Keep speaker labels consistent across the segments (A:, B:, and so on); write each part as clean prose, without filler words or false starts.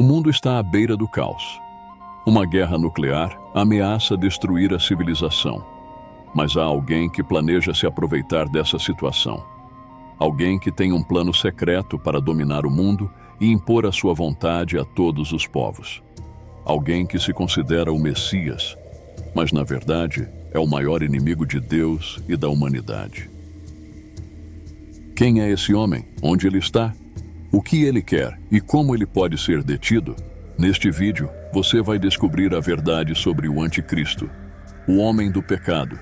A: O mundo está à beira do caos. Uma guerra nuclear ameaça destruir a civilização. Mas há alguém que planeja se aproveitar dessa situação. Alguém que tem um plano secreto para dominar o mundo e impor a sua vontade a todos os povos. Alguém que se considera o Messias, mas na verdade é o maior inimigo de Deus e da humanidade. Quem é esse homem? Onde ele está? O que ele quer e como ele pode ser detido? Neste vídeo, você vai descobrir a verdade sobre o Anticristo, o homem do pecado,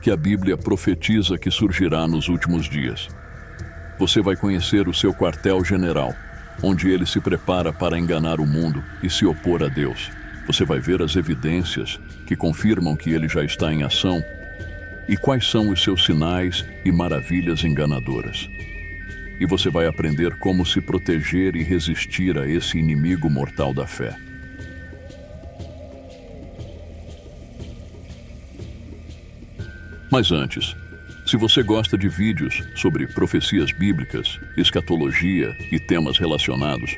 A: que a Bíblia profetiza que surgirá nos últimos dias. Você vai conhecer o seu quartel-general, onde ele se prepara para enganar o mundo e se opor a Deus. Você vai ver as evidências que confirmam que ele já está em ação e quais são os seus sinais e maravilhas enganadoras. E você vai aprender como se proteger e resistir a esse inimigo mortal da fé. Mas antes, se você gosta de vídeos sobre profecias bíblicas, escatologia e temas relacionados,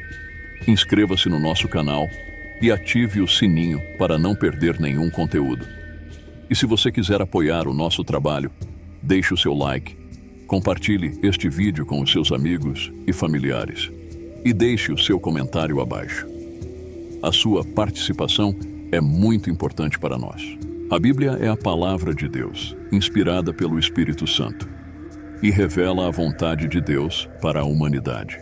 A: inscreva-se no nosso canal e ative o sininho para não perder nenhum conteúdo. E se você quiser apoiar o nosso trabalho, deixe o seu like, compartilhe este vídeo com os seus amigos e familiares e deixe o seu comentário abaixo. A sua participação é muito importante para nós. A Bíblia é a palavra de Deus, inspirada pelo Espírito Santo, e revela a vontade de Deus para a humanidade.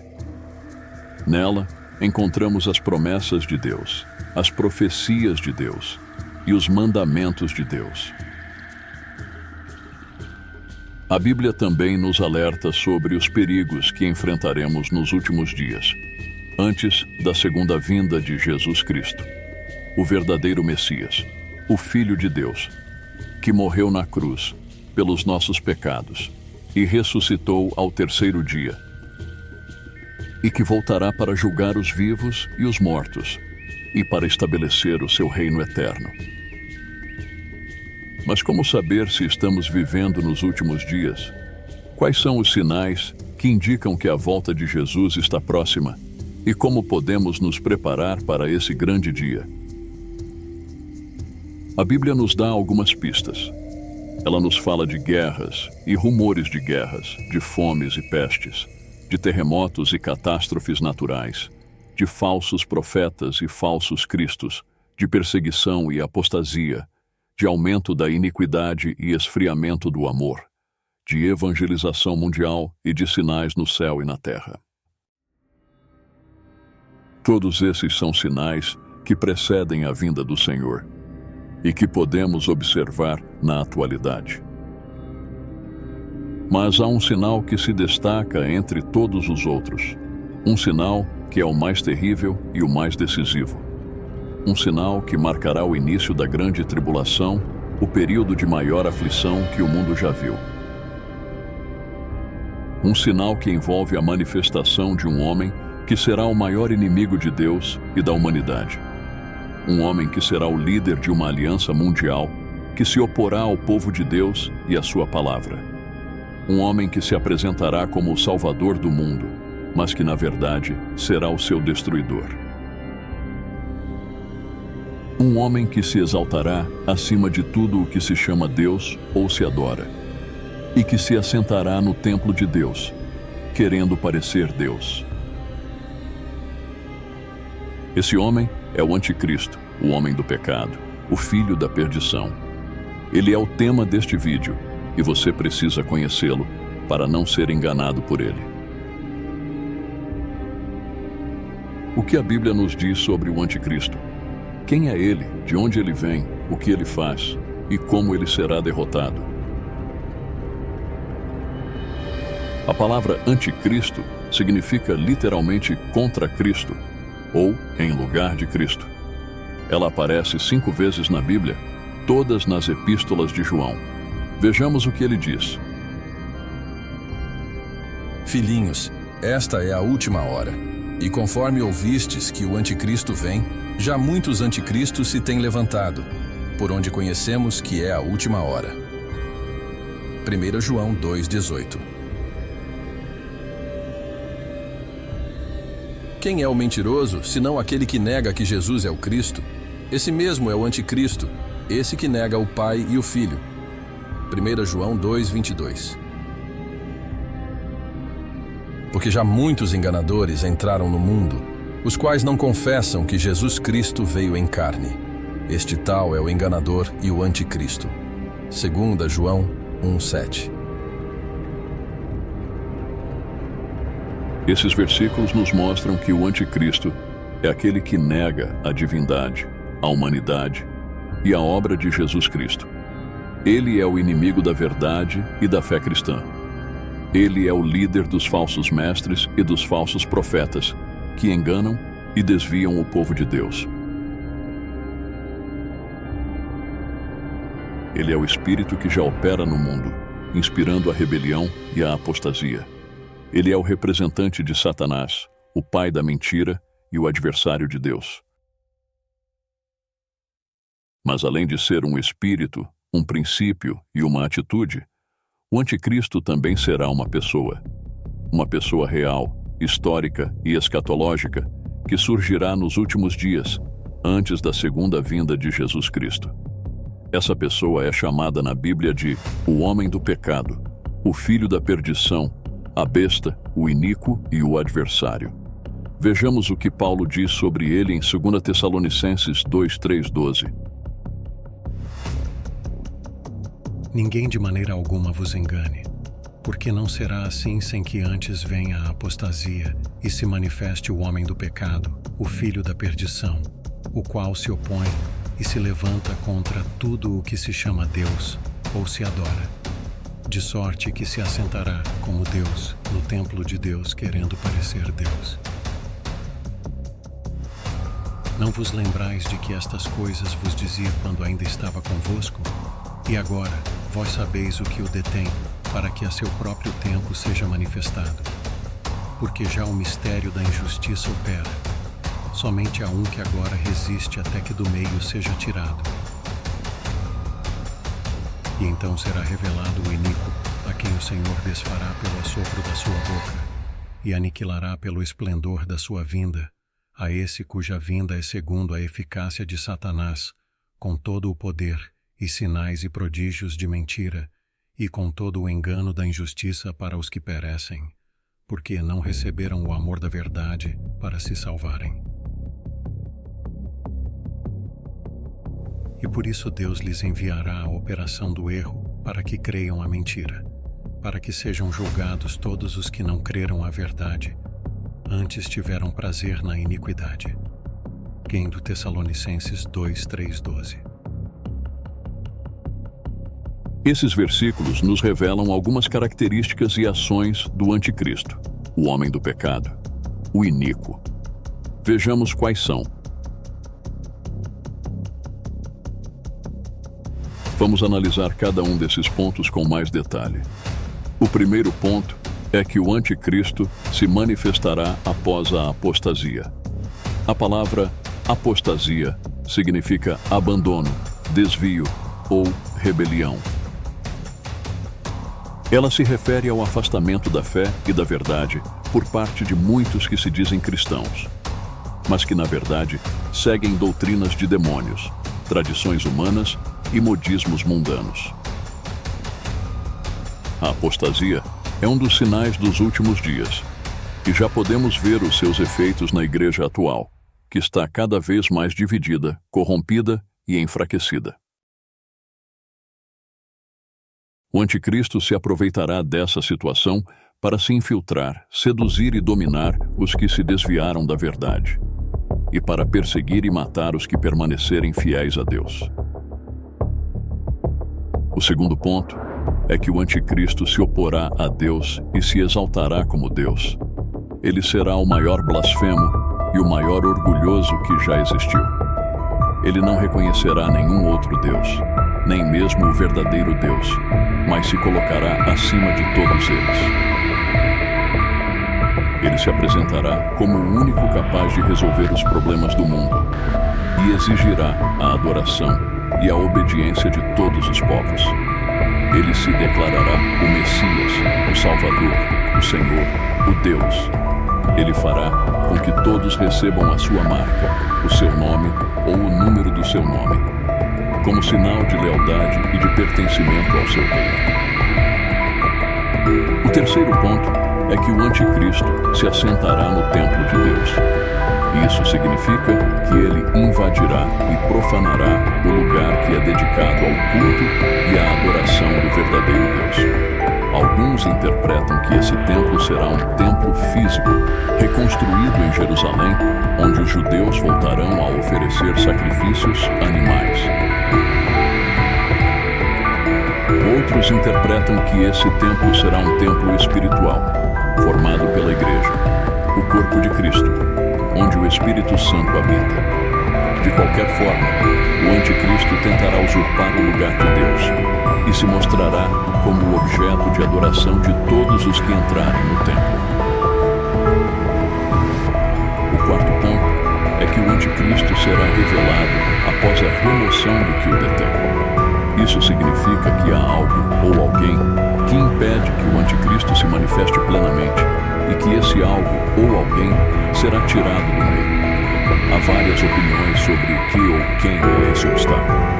A: Nela, encontramos as promessas de Deus, as profecias de Deus e os mandamentos de Deus. A Bíblia também nos alerta sobre os perigos que enfrentaremos nos últimos dias, antes da segunda vinda de Jesus Cristo, o verdadeiro Messias, o Filho de Deus, que morreu na cruz pelos nossos pecados e ressuscitou ao terceiro dia, e que voltará para julgar os vivos e os mortos, e para estabelecer o seu reino eterno. Mas como saber se estamos vivendo nos últimos dias? Quais são os sinais que indicam que a volta de Jesus está próxima? E como podemos nos preparar para esse grande dia? A Bíblia nos dá algumas pistas. Ela nos fala de guerras e rumores de guerras, de fomes e pestes, de terremotos e catástrofes naturais, de falsos profetas e falsos cristos, de perseguição e apostasia, de aumento da iniquidade e esfriamento do amor, de evangelização mundial e de sinais no céu e na terra. Todos esses são sinais que precedem a vinda do Senhor e que podemos observar na atualidade. Mas há um sinal que se destaca entre todos os outros, um sinal que é o mais terrível e o mais decisivo. Um sinal que marcará o início da grande tribulação, o período de maior aflição que o mundo já viu. Um sinal que envolve a manifestação de um homem que será o maior inimigo de Deus e da humanidade. Um homem que será o líder de uma aliança mundial que se oporá ao povo de Deus e à sua palavra. Um homem que se apresentará como o Salvador do mundo, mas que na verdade será o seu destruidor. Um homem que se exaltará acima de tudo o que se chama Deus ou se adora, e que se assentará no templo de Deus, querendo parecer Deus. Esse homem é o Anticristo, o homem do pecado, o filho da perdição. Ele é o tema deste vídeo, e você precisa conhecê-lo para não ser enganado por ele. O que a Bíblia nos diz sobre o Anticristo? Quem é ele, de onde ele vem, o que ele faz e como ele será derrotado? A palavra anticristo significa literalmente contra Cristo, ou em lugar de Cristo. Ela aparece 5 vezes na Bíblia, todas nas epístolas de João. Vejamos o que ele diz.
B: Filhinhos, esta é a última hora. E conforme ouvistes que o anticristo vem, já muitos anticristos se têm levantado, por onde conhecemos que é a última hora. 1 João 2,18. Quem é o mentiroso, senão aquele que nega que Jesus é o Cristo? Esse mesmo é o anticristo, esse que nega o Pai e o Filho. 1 João 2:22. Porque já muitos enganadores entraram no mundo, os quais não confessam que Jesus Cristo veio em carne. Este tal é o enganador e o anticristo. 2 João 1:7.
A: Esses versículos nos mostram que o anticristo é aquele que nega a divindade, a humanidade e a obra de Jesus Cristo. Ele é o inimigo da verdade e da fé cristã. Ele é o líder dos falsos mestres e dos falsos profetas, que enganam e desviam o povo de Deus. Ele é o espírito que já opera no mundo, inspirando a rebelião e a apostasia. Ele é o representante de Satanás, o pai da mentira e o adversário de Deus. Mas além de ser um espírito, um princípio e uma atitude, o anticristo também será uma pessoa real, histórica e escatológica, que surgirá nos últimos dias, antes da segunda vinda de Jesus Cristo. Essa pessoa é chamada na Bíblia de o homem do pecado, o filho da perdição, a besta, o iníquo e o adversário. Vejamos o que Paulo diz sobre ele em 2 Tessalonicenses 2:3-12.
C: Ninguém de maneira alguma vos engane, porque não será assim sem que antes venha a apostasia e se manifeste o homem do pecado, o filho da perdição, o qual se opõe e se levanta contra tudo o que se chama Deus ou se adora, de sorte que se assentará como Deus no templo de Deus, querendo parecer Deus. Não vos lembrais de que estas coisas vos dizia quando ainda estava convosco? E agora, vós sabeis o que o detém, para que a seu próprio tempo seja manifestado. Porque já o mistério da injustiça opera. Somente há um que agora resiste até que do meio seja tirado. E então será revelado o iníquo, a quem o Senhor desfará pelo assopro da sua boca, e aniquilará pelo esplendor da sua vinda, a esse cuja vinda é segundo a eficácia de Satanás, com todo o poder, e sinais e prodígios de mentira, e com todo o engano da injustiça para os que perecem, porque não receberam o amor da verdade para se salvarem. E por isso Deus lhes enviará a operação do erro, para que creiam a mentira, para que sejam julgados todos os que não creram a verdade, antes tiveram prazer na iniquidade. Quem do Tessalonicenses 2:3-12.
A: Esses versículos nos revelam algumas características e ações do anticristo, o homem do pecado, o iníquo. Vejamos quais são. Vamos analisar cada um desses pontos com mais detalhe. O primeiro ponto é que o anticristo se manifestará após a apostasia. A palavra apostasia significa abandono, desvio ou rebelião. Ela se refere ao afastamento da fé e da verdade por parte de muitos que se dizem cristãos, mas que, na verdade, seguem doutrinas de demônios, tradições humanas e modismos mundanos. A apostasia é um dos sinais dos últimos dias, e já podemos ver os seus efeitos na igreja atual, que está cada vez mais dividida, corrompida e enfraquecida. O anticristo se aproveitará dessa situação para se infiltrar, seduzir e dominar os que se desviaram da verdade, e para perseguir e matar os que permanecerem fiéis a Deus. O segundo ponto é que o anticristo se oporá a Deus e se exaltará como Deus. Ele será o maior blasfemo e o maior orgulhoso que já existiu. Ele não reconhecerá nenhum outro Deus, nem mesmo o verdadeiro Deus, mas se colocará acima de todos eles. Ele se apresentará como o único capaz de resolver os problemas do mundo e exigirá a adoração e a obediência de todos os povos. Ele se declarará o Messias, o Salvador, o Senhor, o Deus. Ele fará com que todos recebam a sua marca, o seu nome ou o número do seu nome, como sinal de lealdade e de pertencimento ao seu reino. O terceiro ponto é que o anticristo se assentará no templo de Deus. Isso significa que ele invadirá e profanará o lugar que é dedicado ao culto e à adoração do verdadeiro Deus. Alguns interpretam que esse templo será um templo físico, reconstruído em Jerusalém, onde os judeus voltarão a oferecer sacrifícios animais. Outros interpretam que esse templo será um templo espiritual, formado pela Igreja, o corpo de Cristo, onde o Espírito Santo habita. De qualquer forma, o anticristo tentará usurpar o lugar de Deus e se mostrará como o objeto de adoração de todos os que entrarem no templo. O quarto ponto é que o anticristo será revelado após a remoção do que o detém. Isso significa que há algo ou alguém que impede que o anticristo se manifeste plenamente e que esse algo ou alguém será tirado do meio. Há várias opiniões sobre o que ou quem é esse obstáculo.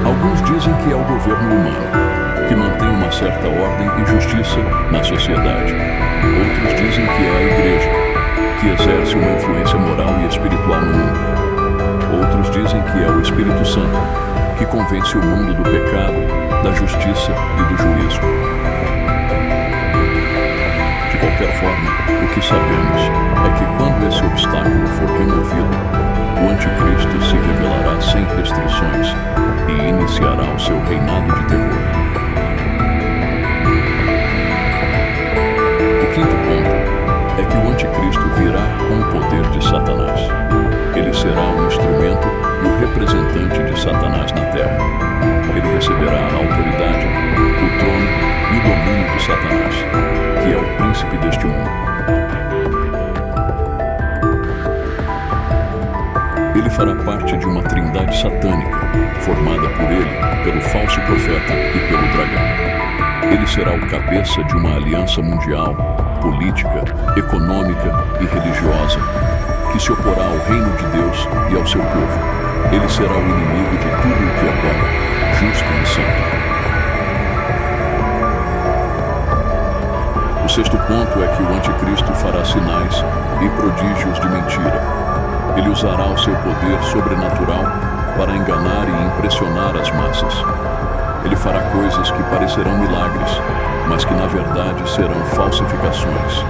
A: Alguns dizem que é o governo humano, que mantém uma certa ordem e justiça na sociedade. Outros dizem que é a Igreja, que exerce uma influência moral e espiritual no mundo. Outros dizem que é o Espírito Santo, que convence o mundo do pecado, da justiça e do juízo. De qualquer forma, o que sabemos é que quando esse obstáculo for removido, o anticristo se revelará sem restrições e iniciará o seu reinado de terror. O quinto ponto é que o anticristo virá com o poder de Satanás. Ele será um instrumento e o representante de Satanás na terra. Ele receberá a autoridade, o trono e o domínio de Satanás, que é o príncipe deste mundo. Ele fará parte de uma trindade satânica, formada por ele, pelo falso profeta e pelo dragão. Ele será o cabeça de uma aliança mundial, política, econômica e religiosa, que se oporá ao reino de Deus e ao seu povo. Ele será o inimigo de tudo o que é bom, justo e santo. O sexto ponto é que o anticristo fará sinais e prodígios de mentira. Ele usará o seu poder sobrenatural para enganar e impressionar as massas. Ele fará coisas que parecerão milagres, mas que na verdade serão falsificações.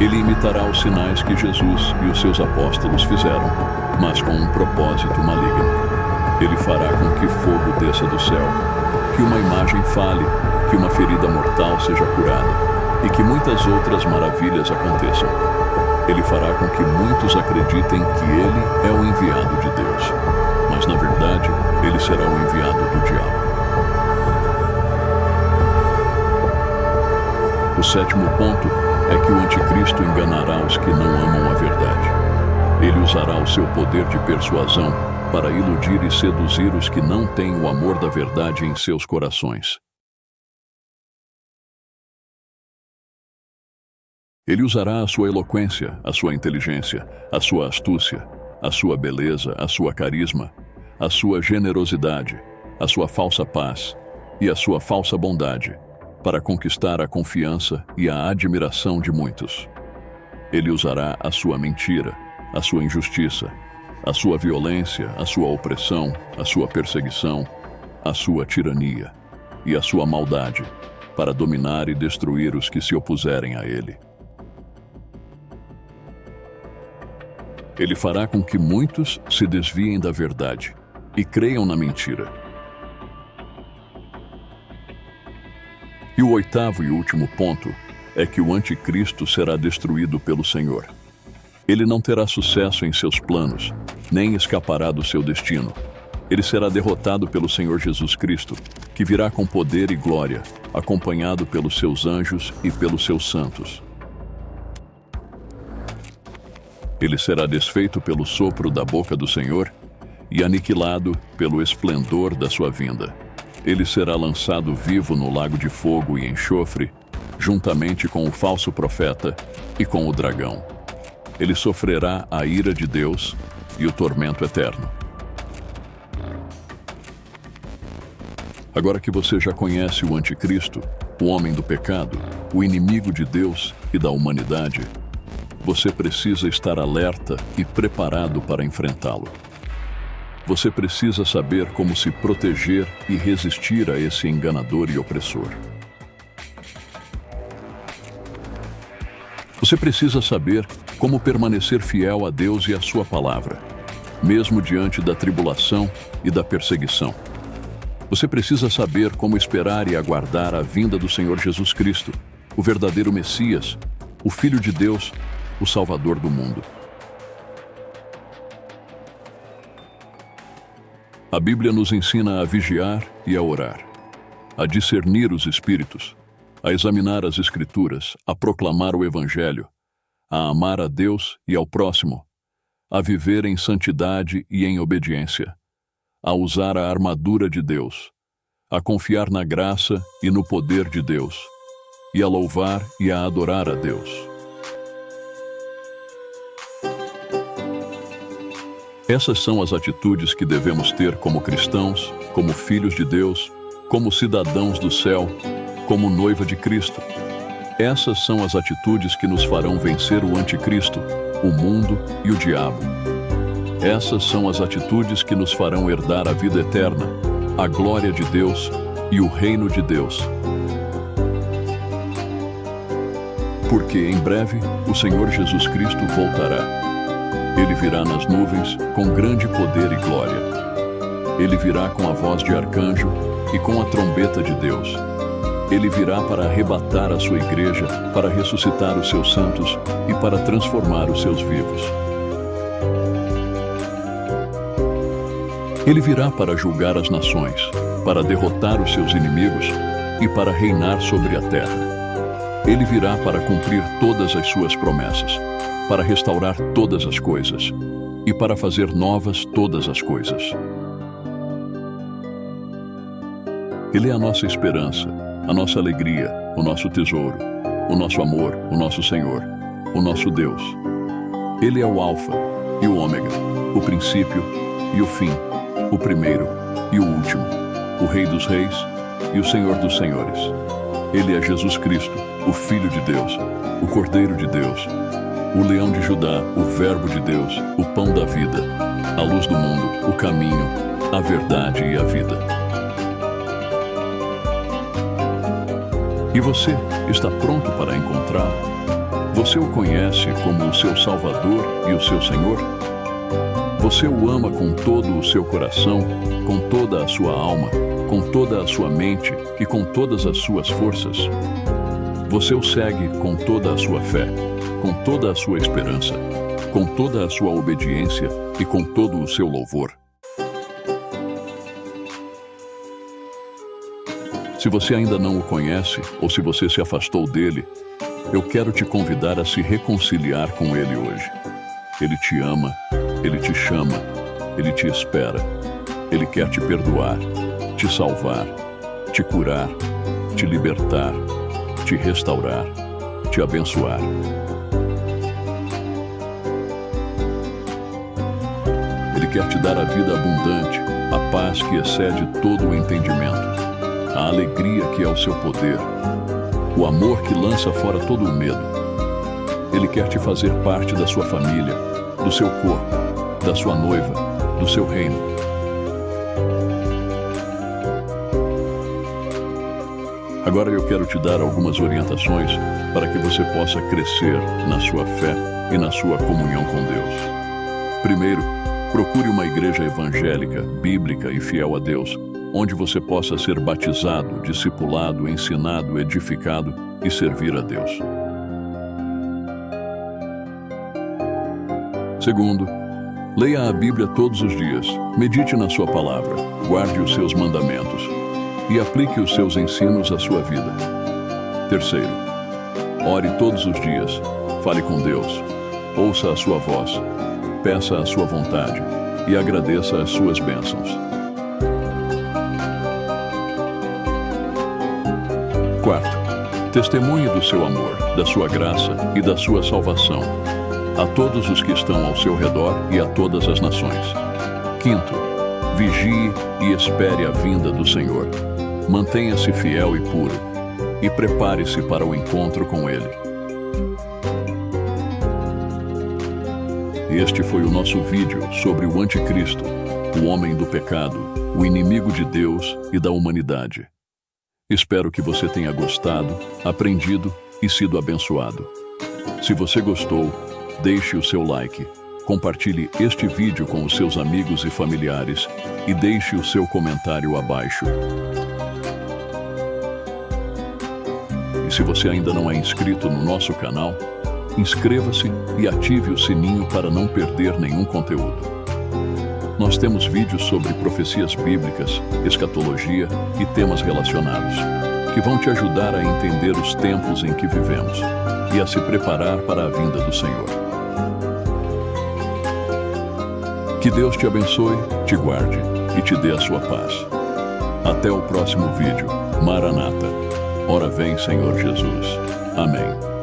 A: Ele imitará os sinais que Jesus e os seus apóstolos fizeram, mas com um propósito maligno. Ele fará com que fogo desça do céu, que uma imagem fale, que uma ferida mortal seja curada e que muitas outras maravilhas aconteçam. Ele fará com que muitos acreditem que ele é o enviado de Deus, mas na verdade ele será o enviado do diabo. O sétimo ponto é que o anticristo enganará os que não amam a verdade. Ele usará o seu poder de persuasão para iludir e seduzir os que não têm o amor da verdade em seus corações. Ele usará a sua eloquência, a sua inteligência, a sua astúcia, a sua beleza, a sua carisma, a sua generosidade, a sua falsa paz e a sua falsa bondade para conquistar a confiança e a admiração de muitos. Ele usará a sua mentira, a sua injustiça, a sua violência, a sua opressão, a sua perseguição, a sua tirania e a sua maldade para dominar e destruir os que se opuserem a ele. Ele fará com que muitos se desviem da verdade e creiam na mentira. E o oitavo e último ponto é que o anticristo será destruído pelo Senhor. Ele não terá sucesso em seus planos, nem escapará do seu destino. Ele será derrotado pelo Senhor Jesus Cristo, que virá com poder e glória, acompanhado pelos seus anjos e pelos seus santos. Ele será desfeito pelo sopro da boca do Senhor e aniquilado pelo esplendor da sua vinda. Ele será lançado vivo no lago de fogo e enxofre, juntamente com o falso profeta e com o dragão. Ele sofrerá a ira de Deus e o tormento eterno. Agora que você já conhece o Anticristo, o homem do pecado, o inimigo de Deus e da humanidade, você precisa estar alerta e preparado para enfrentá-lo. Você precisa saber como se proteger e resistir a esse enganador e opressor. Você precisa saber como permanecer fiel a Deus e à sua palavra, mesmo diante da tribulação e da perseguição. Você precisa saber como esperar e aguardar a vinda do Senhor Jesus Cristo, o verdadeiro Messias, o Filho de Deus, o Salvador do mundo. A Bíblia nos ensina a vigiar e a orar, a discernir os espíritos, a examinar as Escrituras, a proclamar o Evangelho, a amar a Deus e ao próximo, a viver em santidade e em obediência, a usar a armadura de Deus, a confiar na graça e no poder de Deus, e a louvar e a adorar a Deus. Essas são as atitudes que devemos ter como cristãos, como filhos de Deus, como cidadãos do céu, como noiva de Cristo. Essas são as atitudes que nos farão vencer o Anticristo, o mundo e o diabo. Essas são as atitudes que nos farão herdar a vida eterna, a glória de Deus e o reino de Deus. Porque em breve o Senhor Jesus Cristo voltará. Ele virá nas nuvens com grande poder e glória. Ele virá com a voz de arcanjo e com a trombeta de Deus. Ele virá para arrebatar a sua igreja, para ressuscitar os seus santos e para transformar os seus vivos. Ele virá para julgar as nações, para derrotar os seus inimigos e para reinar sobre a terra. Ele virá para cumprir todas as suas promessas, para restaurar todas as coisas e para fazer novas todas as coisas. Ele é a nossa esperança, a nossa alegria, o nosso tesouro, o nosso amor, o nosso Senhor, o nosso Deus. Ele é o Alfa e o Ômega, o princípio e o fim, o primeiro e o último, o Rei dos Reis e o Senhor dos Senhores. Ele é Jesus Cristo, o Filho de Deus, o Cordeiro de Deus, o Leão de Judá, o Verbo de Deus, o Pão da vida, a luz do mundo, o caminho, a verdade e a vida. E você está pronto para encontrá-lo? Você o conhece como o seu Salvador e o seu Senhor? Você o ama com todo o seu coração, com toda a sua alma, com toda a sua mente e com todas as suas forças? Você o segue com toda a sua fé, com toda a sua esperança, com toda a sua obediência e com todo o seu louvor. Se você ainda não o conhece ou se você se afastou dele, eu quero te convidar a se reconciliar com ele hoje. Ele te ama, ele te chama, ele te espera. Ele quer te perdoar, te salvar, te curar, te libertar, te restaurar, te abençoar. Ele quer te dar a vida abundante, a paz que excede todo o entendimento, a alegria que é o seu poder, o amor que lança fora todo o medo. Ele quer te fazer parte da sua família, do seu corpo, da sua noiva, do seu reino. Agora eu quero te dar algumas orientações para que você possa crescer na sua fé e na sua comunhão com Deus. Primeiro, procure uma igreja evangélica, bíblica e fiel a Deus, onde você possa ser batizado, discipulado, ensinado, edificado e servir a Deus. Segundo, leia a Bíblia todos os dias, medite na sua palavra, guarde os seus mandamentos e aplique os seus ensinos à sua vida. Terceiro, ore todos os dias, fale com Deus, ouça a sua voz, peça a sua vontade e agradeça as suas bênçãos. Quarto, testemunhe do seu amor, da sua graça e da sua salvação a todos os que estão ao seu redor e a todas as nações. Quinto, vigie e espere a vinda do Senhor. Mantenha-se fiel e puro e prepare-se para o encontro com Ele. Este foi o nosso vídeo sobre o Anticristo, o homem do pecado, o inimigo de Deus e da humanidade. Espero que você tenha gostado, aprendido e sido abençoado. Se você gostou, deixe o seu like, compartilhe este vídeo com os seus amigos e familiares e deixe o seu comentário abaixo. E se você ainda não é inscrito no nosso canal, inscreva-se e ative o sininho para não perder nenhum conteúdo. Nós temos vídeos sobre profecias bíblicas, escatologia e temas relacionados, que vão te ajudar a entender os tempos em que vivemos e a se preparar para a vinda do Senhor. Que Deus te abençoe, te guarde e te dê a sua paz. Até o próximo vídeo. Maranata. Ora vem, Senhor Jesus. Amém.